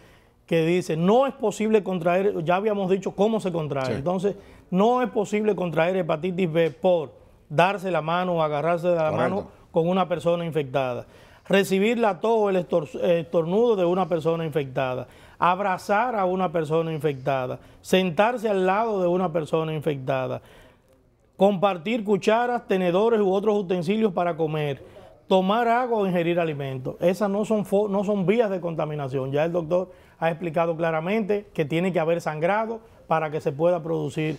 que dice, no es posible contraer, ya habíamos dicho cómo se contrae, sí. Entonces, no es posible contraer hepatitis B por darse la mano o agarrarse de la mano con una persona infectada, recibir la tos o el estornudo de una persona infectada, abrazar a una persona infectada, sentarse al lado de una persona infectada, compartir cucharas, tenedores u otros utensilios para comer, tomar agua o ingerir alimentos. Esas no son vías de contaminación. Ya el doctor ha explicado claramente que tiene que haber sangrado para que se pueda producir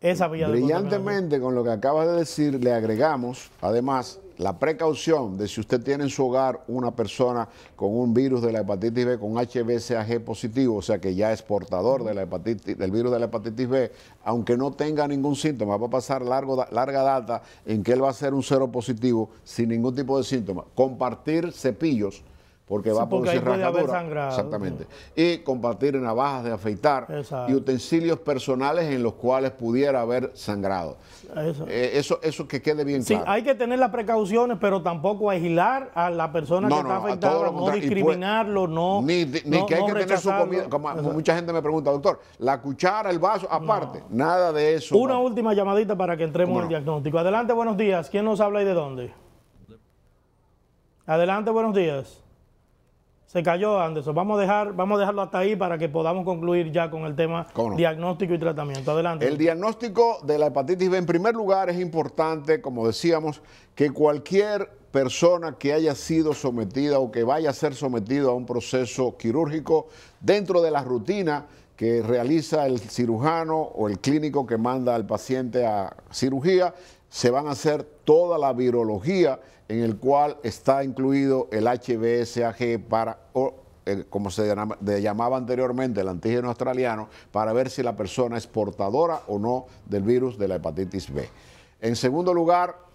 esa vía de contaminación. Brillantemente, con lo que acaba de decir, le agregamos, además, la precaución de si usted tiene en su hogar una persona con un virus de la hepatitis B, con HBsAg positivo, o sea que ya es portador de del virus de la hepatitis B, aunque no tenga ningún síntoma, va a pasar larga data en que él va a ser un cero positivo sin ningún tipo de síntoma. Compartir cepillos, porque va a producir rajadura. Exactamente. Y compartir navajas de afeitar. Exacto. Y utensilios personales en los cuales pudiera haber sangrado. Eso que quede bien claro. Sí, hay que tener las precauciones, pero tampoco aislar a la persona que está afectada, no discriminarlo, ni que hay que tener su comida. Como mucha gente me pregunta, doctor, la cuchara, el vaso, aparte, nada de eso. Una última llamadita para que entremos en el diagnóstico. Adelante, buenos días. ¿Quién nos habla y de dónde? Adelante, buenos días. Se cayó, Anderson. Vamos a dejarlo hasta ahí para que podamos concluir ya con el tema diagnóstico y tratamiento. Adelante. El diagnóstico de la hepatitis B, en primer lugar, es importante, como decíamos, que cualquier persona que haya sido sometida o que vaya a ser sometido a un proceso quirúrgico dentro de la rutina que realiza el cirujano o el clínico que manda al paciente a cirugía, se van a hacer toda la virología en el cual está incluido el HBsAg como se llamaba anteriormente, el antígeno australiano, para ver si la persona es portadora o no del virus de la hepatitis B. En segundo lugar,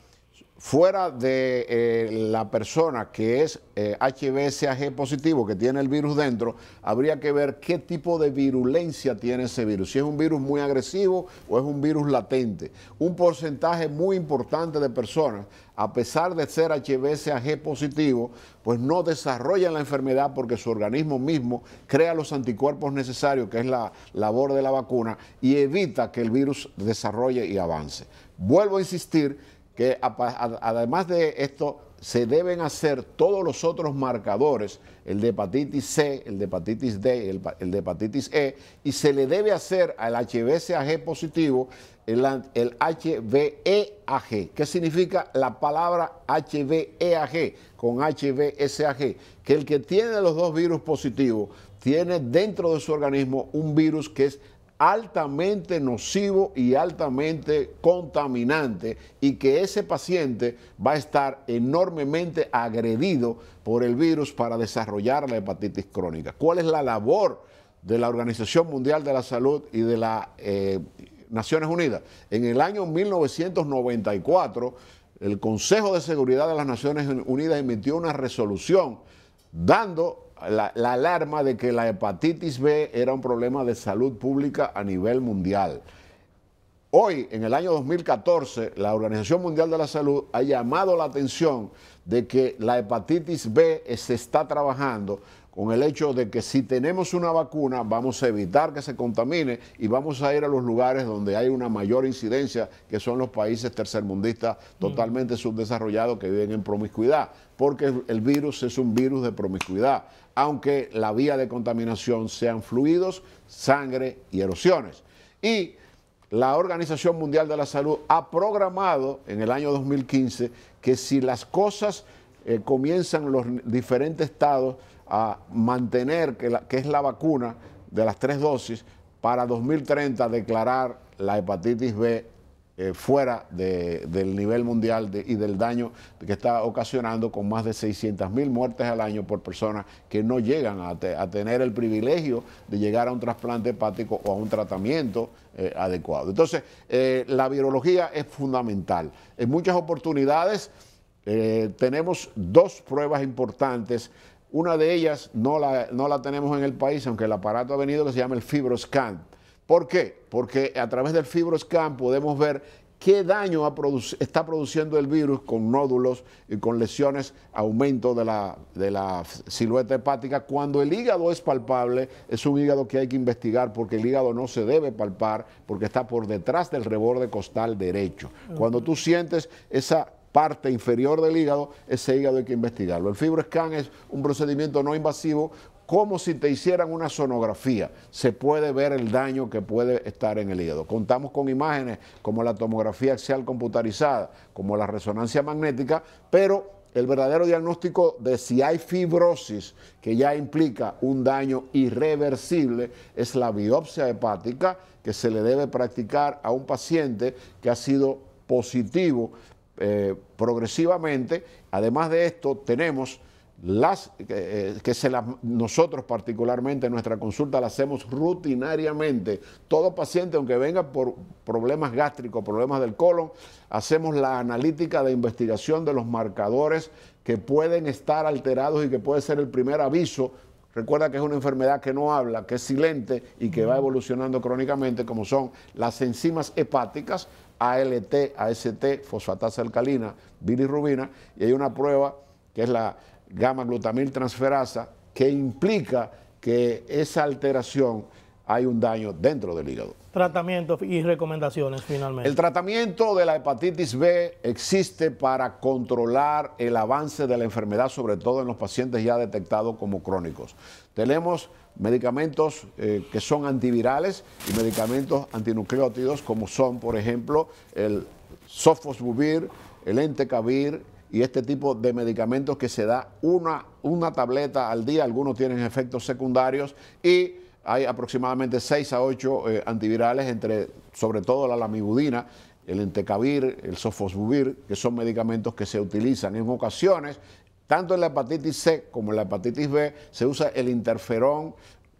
fuera de la persona que es HBsAg positivo, que tiene el virus dentro, habría que ver qué tipo de virulencia tiene ese virus, si es un virus muy agresivo o es un virus latente. Un porcentaje muy importante de personas, a pesar de ser HBsAg positivo, pues no desarrollan la enfermedad porque su organismo mismo crea los anticuerpos necesarios, que es la labor de la vacuna, y evita que el virus desarrolle y avance. Vuelvo a insistir que además de esto se deben hacer todos los otros marcadores, el de hepatitis C, el de hepatitis D, el de hepatitis E, y se le debe hacer al HBsAg positivo el HBeAg. ¿Qué significa la palabra HBeAg con HBsAg? Que el que tiene los dos virus positivos tiene dentro de su organismo un virus que es altamente nocivo y altamente contaminante, y que ese paciente va a estar enormemente agredido por el virus para desarrollar la hepatitis crónica. ¿Cuál es la labor de la Organización Mundial de la Salud y de las Naciones Unidas? En el año 1994, el Consejo de Seguridad de las Naciones Unidas emitió una resolución dando la alarma de que la hepatitis B era un problema de salud pública a nivel mundial. Hoy, en el año 2014, la Organización Mundial de la Salud ha llamado la atención de que la hepatitis B se está trabajando con el hecho de que si tenemos una vacuna vamos a evitar que se contamine y vamos a ir a los lugares donde hay una mayor incidencia, que son los países tercermundistas totalmente subdesarrollados que viven en promiscuidad, porque el virus es un virus de promiscuidad, aunque la vía de contaminación sean fluidos, sangre y erosiones. Y la Organización Mundial de la Salud ha programado en el año 2015 que si las cosas comienzan los diferentes estados a mantener que es la vacuna de las 3 dosis, para 2030 declarar la hepatitis B fuera del nivel mundial y del daño que está ocasionando, con más de 600.000 muertes al año por personas que no llegan a tener el privilegio de llegar a un trasplante hepático o a un tratamiento adecuado. Entonces, la virología es fundamental. En muchas oportunidades tenemos dos pruebas importantes. Una de ellas no la tenemos en el país, aunque el aparato ha venido, que se llama el FibroScan. ¿Por qué? Porque a través del FibroScan podemos ver qué daño está produciendo el virus con nódulos y con lesiones, aumento de la silueta hepática. Cuando el hígado es palpable, es un hígado que hay que investigar, porque el hígado no se debe palpar porque está por detrás del reborde costal derecho. Cuando tú sientes esa parte inferior del hígado, ese hígado hay que investigarlo. El FibroScan es un procedimiento no invasivo, como si te hicieran una sonografía. Se puede ver el daño que puede estar en el hígado. Contamos con imágenes como la tomografía axial computarizada, como la resonancia magnética, pero el verdadero diagnóstico de si hay fibrosis, que ya implica un daño irreversible, es la biopsia hepática, que se le debe practicar a un paciente que ha sido positivo progresivamente. Además de esto, tenemos nosotros particularmente en nuestra consulta la hacemos rutinariamente. Todo paciente, aunque venga por problemas gástricos, problemas del colon, hacemos la analítica de investigación de los marcadores que pueden estar alterados y que puede ser el primer aviso. Recuerda que es una enfermedad que no habla, que es silente y que va evolucionando crónicamente, como son las enzimas hepáticas, ALT, AST, fosfatasa alcalina, bilirrubina, y hay una prueba que es la gamma-glutamil transferasa, que implica que esa alteración hay un daño dentro del hígado. Tratamientos y recomendaciones finalmente. El tratamiento de la hepatitis B existe para controlar el avance de la enfermedad, sobre todo en los pacientes ya detectados como crónicos. Tenemos medicamentos que son antivirales y medicamentos antinucleótidos, como son, por ejemplo, el sofosbuvir, el entecavir, y este tipo de medicamentos que se da una tableta al día. Algunos tienen efectos secundarios y hay aproximadamente 6 a 8 antivirales, sobre todo la lamivudina, el entecavir, el sofosbuvir, que son medicamentos que se utilizan en ocasiones. Tanto en la hepatitis C como en la hepatitis B se usa el interferón,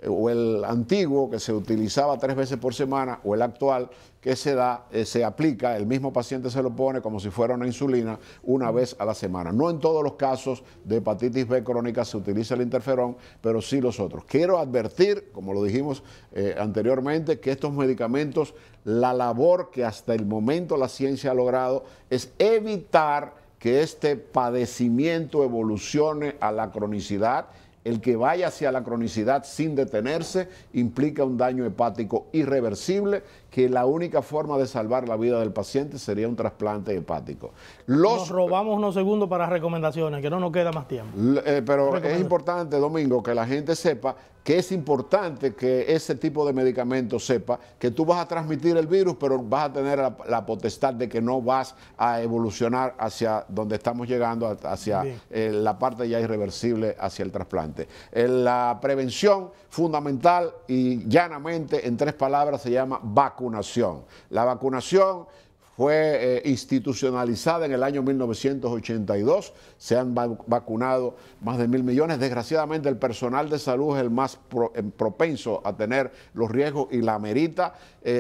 o el antiguo, que se utilizaba 3 veces por semana, o el actual, que se aplica, el mismo paciente se lo pone como si fuera una insulina una vez a la semana. No en todos los casos de hepatitis B crónica se utiliza el interferón, pero sí los otros. Quiero advertir, como lo dijimos anteriormente, que estos medicamentos, la labor que hasta el momento la ciencia ha logrado es evitar que este padecimiento evolucione a la cronicidad. El que vaya hacia la cronicidad sin detenerse implica un daño hepático irreversible, que la única forma de salvar la vida del paciente sería un trasplante hepático. Nos robamos unos segundos para recomendaciones, que no nos queda más tiempo. Pero es importante, Domingo, que la gente sepa que es importante que ese tipo de medicamentos sepa que tú vas a transmitir el virus, pero vas a tener la potestad de que no vas a evolucionar hacia donde estamos llegando, hacia la parte ya irreversible, hacia el trasplante. La prevención fundamental y llanamente, en 3 palabras, se llama vacunación. La vacunación fue institucionalizada en el año 1982, se han vacunado más de 1.000 millones. Desgraciadamente el personal de salud es el más propenso a tener los riesgos y la amerita.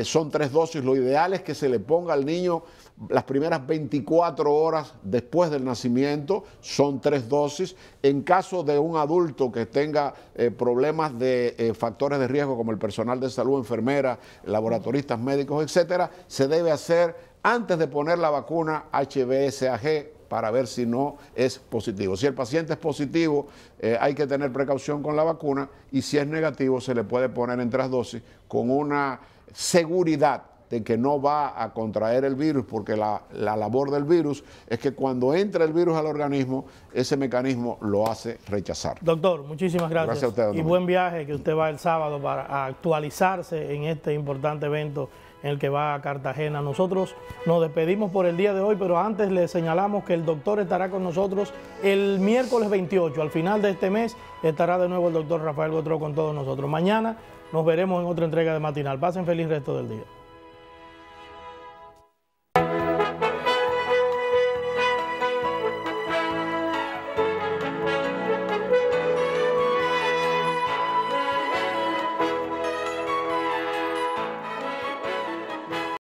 Son 3 dosis, lo ideal es que se le ponga al niño las primeras 24 horas después del nacimiento, son 3 dosis. En caso de un adulto que tenga problemas de factores de riesgo como el personal de salud, enfermeras, laboratoristas médicos, etcétera, se debe hacer antes de poner la vacuna HBsAg para ver si no es positivo. Si el paciente es positivo, hay que tener precaución con la vacuna, y si es negativo se le puede poner en 3 dosis con una seguridad de que no va a contraer el virus, porque la labor del virus es que cuando entra el virus al organismo, ese mecanismo lo hace rechazar. Doctor, muchísimas gracias. Gracias a usted, y buen viaje, que usted va el sábado para actualizarse en este importante evento en el que va a Cartagena. Nosotros nos despedimos por el día de hoy, pero antes les señalamos que el doctor estará con nosotros el miércoles 28. Al final de este mes estará de nuevo el doctor Rafael Gotro con todos nosotros. Mañana nos veremos en otra entrega de Matinal. Pasen feliz resto del día.